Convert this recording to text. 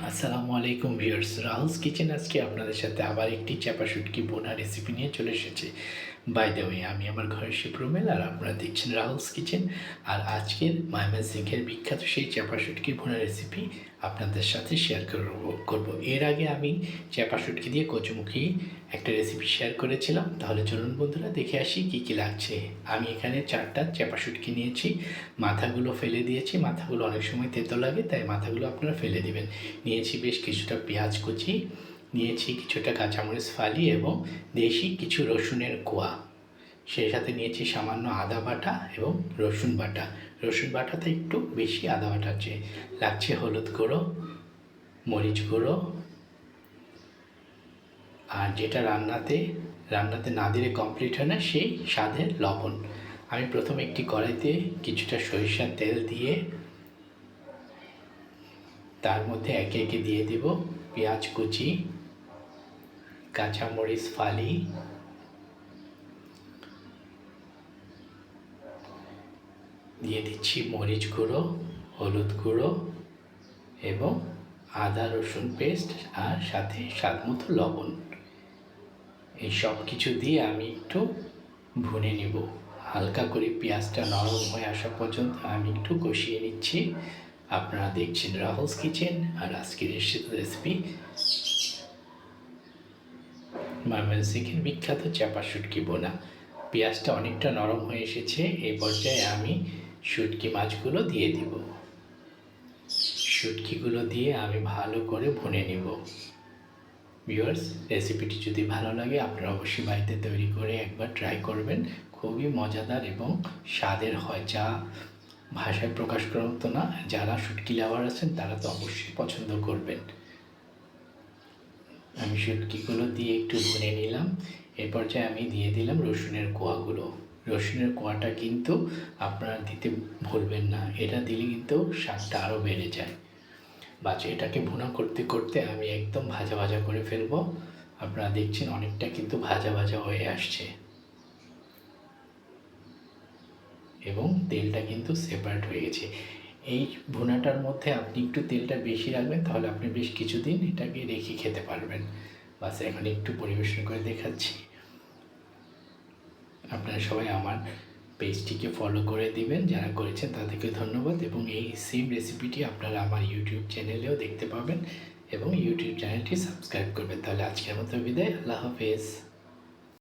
আসসালামু আলাইকুম viewers, Rahul's kitchen আজকে আপনাদের সাথে আবার একটি চাপা শুটকি বোনা রেসিপি নিয়ে চলে এসেছে। বাই দ্য ওয়ে, আমি আমার ঘরের শিপ রুমেল আর আপনারা দেখছেন রাহুলস কিচেন। আর আজকের ময়মনসিংহের বিখ্যাত সেই চাপা শুটকি বোনা রেসিপি আপনাদের সাথে শেয়ার করব। এর আগে আমি চাপা শুটকি দিয়ে কচুমুখী একটা রেসিপি শেয়ার করেছিলাম। তাহলে চলুন বন্ধুরা, দেখে আসি কী কী লাগছে। আমি এখানে 4টা চাপা শুটকি নিয়েছি। মাথাগুলো ফেলে দিয়েছি, মাথাগুলো অনেক সময় তেতো লাগে, তাই মাথাগুলো আপনারা ফেলে দিবেন। নিয়েছি বেশ কিছুটা পেঁয়াজ কুচি, নিয়েছি কিছুটা কাঁচামরিচ ফালি এবং দেশি কিছু রসুনের কোয়া। সেই সাথে নিয়েছি সামান্য আদা বাটা এবং রসুন বাটা। রসুন বাটাতে একটু বেশি, আদা বাটার চেয়ে। লাগছে হলুদ গুঁড়ো, মরিচ গুঁড়ো, আর যেটা রান্নাতে না দিলে কমপ্লিট হয় না, সেই স্বাদের লবণ। আমি প্রথমে একটি কড়াইতে কিছুটা সরিষার তেল দিয়ে তার মধ্যে একে একে দিয়ে দেব পেঁয়াজ কুচি, কাঁচামরিচ ফালি, দিয়ে দিচ্ছি মরিচ গুঁড়ো, হলুদ গুঁড়ো এবং আদা রসুন পেস্ট, আর সাথে স্বাদ মতো লবণ। এই সব কিছু দিয়ে আমি একটু ভুনে নেব। হালকা করে পেঁয়াজটা নরম হয়ে আসা পর্যন্ত আমি একটু কষিয়ে নিচ্ছি। আপনারা দেখছেন রাহুলস কিচেন, আর আজকের রেসিপি ময়মনসিংহের বিখ্যাত চাপা শুটকি বোনা। পেঁয়াজটা অনেকটা নরম হয়ে এসেছে। এই পর্যায়ে আমি শুটকি মাছগুলো দিয়ে দিব। শুটকিগুলো দিয়ে আমি ভালো করে ভুনে নেব। ভিউয়ার্স, রেসিপিটি যদি ভালো লাগে আপনারা অবশ্যই বাড়িতে তৈরি করে একবার ট্রাই করবেন। খুবই মজাদার এবং স্বাদের হয়, যা ভাষায় প্রকাশ করার মতো না। যারা শুটকি লাভার আছেন তারা তো অবশ্যই পছন্দ করবেন। আমি শুটকিগুলো দিয়ে একটু ভুনে নিলাম। এর পর্যায়ে আমি দিয়ে দিলাম রসুনের কোয়াগুলো। রসুনের কোয়াটা কিন্তু আপনারা দিতে ভুলবেন না, এটা দিলে কিন্তু স্বাদটা আরও বেড়ে যায়। বাস এটাকে ভুনা করতে করতে আমি একদম ভাজা ভাজা করে ফেলবো। আপনারা দেখছেন অনেকটা কিন্তু ভাজা ভাজা হয়ে আসছে এবং তেলটা কিন্তু সেপারেট হয়ে গেছে। এই ভুনাটার মধ্যে আপনি একটু তেলটা বেশি রাখবেন, তাহলে আপনি বেশ কিছুদিন এটাকে রেখে খেতে পারবেন। বাস এখন একটু পরিবেশন করে দেখাচ্ছি। আপনারা সবাই আমার পেজটিকে ফলো করে দিবেন, যারা করেছেন তাদেরকে ধন্যবাদ। এবং এই সেম রেসিপিটি আপনারা আমার ইউটিউব চ্যানেলেও দেখতে পাবেন এবং ইউটিউব চ্যানেলটি সাবস্ক্রাইব করবেন। তাহলে আজকের মতো বিদায়, আল্লাহ হাফেজ।